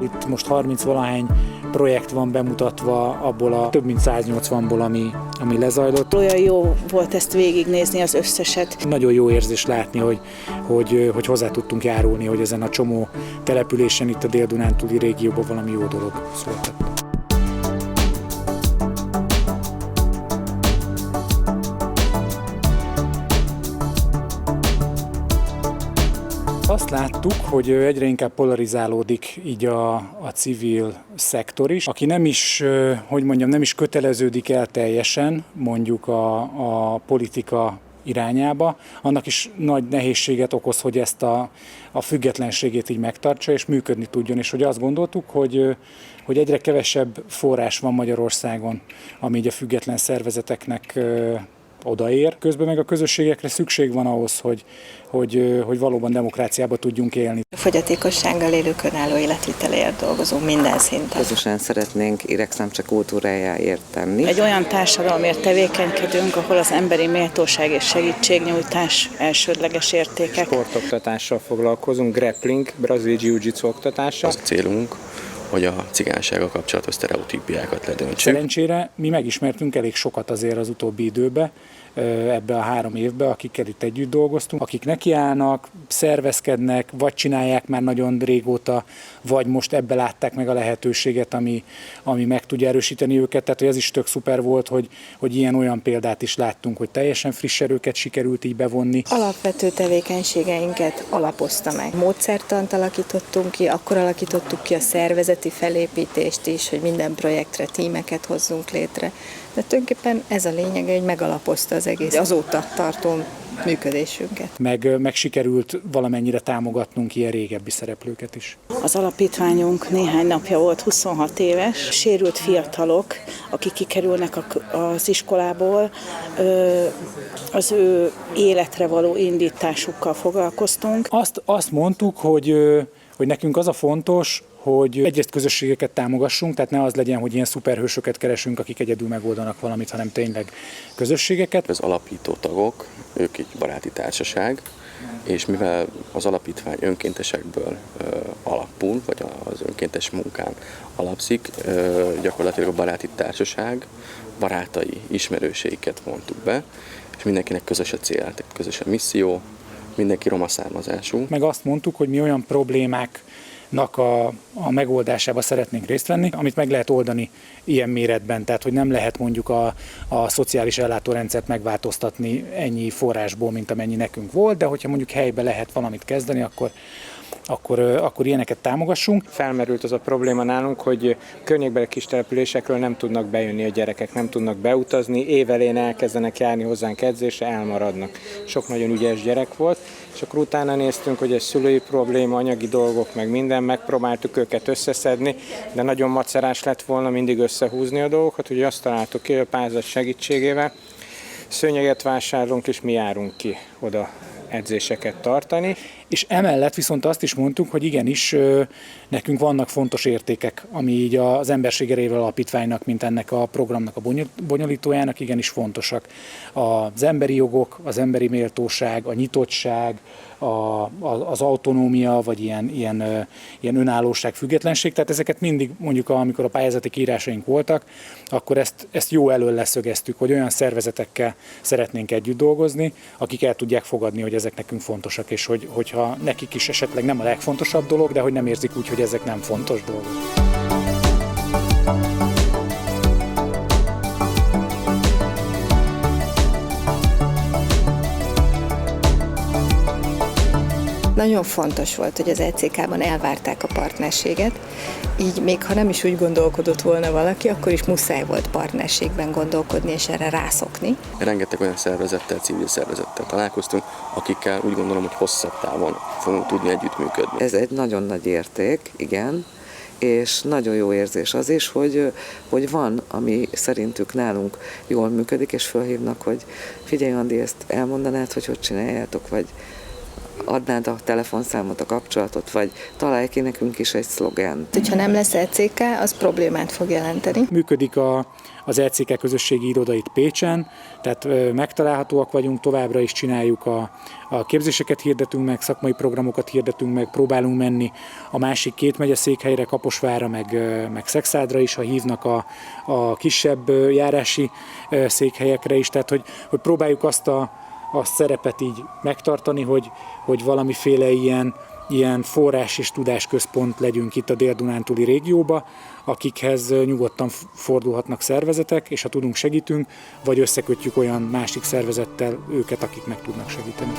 Itt most 30-valahány projekt van bemutatva, abból a több mint 180-ból, ami lezajlott. Olyan jó volt ezt végignézni, az összeset. Nagyon jó érzés látni, hogy hozzá tudtunk járulni, hogy ezen a csomó településen itt a Dél-Dunántúli régióban valami jó dolog született. Azt láttuk, hogy egyre inkább polarizálódik így a civil szektor is, aki nem is köteleződik el teljesen mondjuk a politika irányába, annak is nagy nehézséget okoz, hogy ezt a függetlenségét így megtartsa és működni tudjon, és hogy azt gondoltuk, hogy egyre kevesebb forrás van Magyarországon, ami így a független szervezeteknek odaér. Közben meg a közösségekre szükség van ahhoz, hogy valóban demokráciában tudjunk élni. A fogyatékossággal élők önálló életviteléért dolgozunk minden szinten. Közösen szeretnénk Iregszámcsa kultúrájáért tenni. Egy olyan társadalomért tevékenykedünk, ahol az emberi méltóság és segítségnyújtás elsődleges értékek. Sportoktatással foglalkozunk, grappling, brazil jiu-jitsu oktatással. Az a célunk, hogy a cigánysággal kapcsolatos sztereotípiákat ledöntsük. Szerencsére mi megismertünk elég sokat azért az utóbbi időben, ebbe a 3 évben, akikkel itt együtt dolgoztunk, akik nekiállnak, szervezkednek, vagy csinálják már nagyon régóta, vagy most ebbe látták meg a lehetőséget, ami meg tudja erősíteni őket. Tehát hogy ez is tök szuper volt, hogy ilyen-olyan példát is láttunk, hogy teljesen friss erőket sikerült így bevonni. Alapvető tevékenységeinket alapozta meg. Módszertant alakítottunk ki, akkor alakítottuk ki a szervezeti felépítést is, hogy minden projektre tímeket hozzunk létre. De tulajdonképpen ez a lényege, hogy megalapozta az egész azóta tartó működésünket. Meg sikerült valamennyire támogatnunk ilyen régebbi szereplőket is. Az alapítványunk néhány napja volt 26 éves, sérült fiatalok, akik kikerülnek az iskolából, az ő életre való indításukkal foglalkoztunk. Azt mondtuk, hogy nekünk az a fontos, hogy egyrészt közösségeket támogassunk, tehát ne az legyen, hogy ilyen szuperhősöket keresünk, akik egyedül megoldanak valamit, hanem tényleg közösségeket. Az alapító tagok, ők egy baráti társaság, és mivel az alapítvány önkéntesekből alapul, vagy az önkéntes munkán alapszik, gyakorlatilag a baráti társaság barátai, ismerőseiket vontuk be, és mindenkinek közös a cél, közös a misszió, mindenki roma származású. Meg azt mondtuk, hogy mi olyan problémáknak a megoldásába szeretnénk részt venni, amit meg lehet oldani ilyen méretben, tehát hogy nem lehet mondjuk a szociális ellátórendszert megváltoztatni ennyi forrásból, mint amennyi nekünk volt, de hogyha mondjuk helyben lehet valamit kezdeni, akkor ilyeneket támogassunk. Felmerült az a probléma nálunk, hogy környékbeli kis településekről nem tudnak bejönni a gyerekek, nem tudnak beutazni, évelén elkezdenek járni hozzánk edzésre, elmaradnak. Sok nagyon ügyes gyerek volt, és akkor utána néztünk, hogy ez szülői probléma, anyagi dolgok, meg minden, megpróbáltuk őket összeszedni, de nagyon macerás lett volna mindig összehúzni a dolgokat, hogy azt találtuk ki a pályázat segítségével. Szőnyeget vásárolunk, és mi járunk ki oda edzéseket tartani. És emellett viszont azt is mondtuk, hogy igenis nekünk vannak fontos értékek, ami így az Emberség Erejével Alapítványnak, mint ennek a programnak a bonyolítójának igenis fontosak. Az emberi jogok, az emberi méltóság, a nyitottság, az autonómia, vagy ilyen önállóság, függetlenség, tehát ezeket mindig mondjuk, amikor a pályázati kiírásaink voltak, akkor ezt jó elől leszögeztük, hogy olyan szervezetekkel szeretnénk együtt dolgozni, akik el tudják fogadni, hogy ezek nekünk fontosak, és hogyha nekik is esetleg nem a legfontosabb dolog, de hogy nem érzik úgy, hogy ezek nem fontos dolgok. Nagyon fontos volt, hogy az ECK-ban elvárták a partnerséget, így még ha nem is úgy gondolkodott volna valaki, akkor is muszáj volt partnerségben gondolkodni és erre rászokni. Rengeteg olyan szervezettel, civil szervezettel találkoztunk, akikkel úgy gondolom, hogy hosszabb távon fogunk tudni együttműködni. Ez egy nagyon nagy érték, igen, és nagyon jó érzés az is, hogy van, ami szerintük nálunk jól működik, és felhívnak, hogy figyelj Andi, ezt elmondanád, hogy csináljátok, vagy adnád a telefonszámot, a kapcsolatot, vagy találj ki nekünk is egy szlogent. Ha nem lesz ECK, az problémát fog jelenteni. Működik az ECK közösségi iroda itt Pécsen, tehát megtalálhatóak vagyunk, továbbra is csináljuk a képzéseket hirdetünk meg, szakmai programokat hirdetünk meg, próbálunk menni a másik 2 megyeszékhelyre, Kaposvárra, meg Szekszádra is, ha hívnak a kisebb járási székhelyekre is, tehát hogy próbáljuk azt a szerepet így megtartani, hogy valamiféle ilyen forrás és tudásközpont legyünk itt a Dél-Dunántúli régióba, akikhez nyugodtan fordulhatnak szervezetek, és ha tudunk, segítünk, vagy összekötjük olyan másik szervezettel őket, akik meg tudnak segíteni.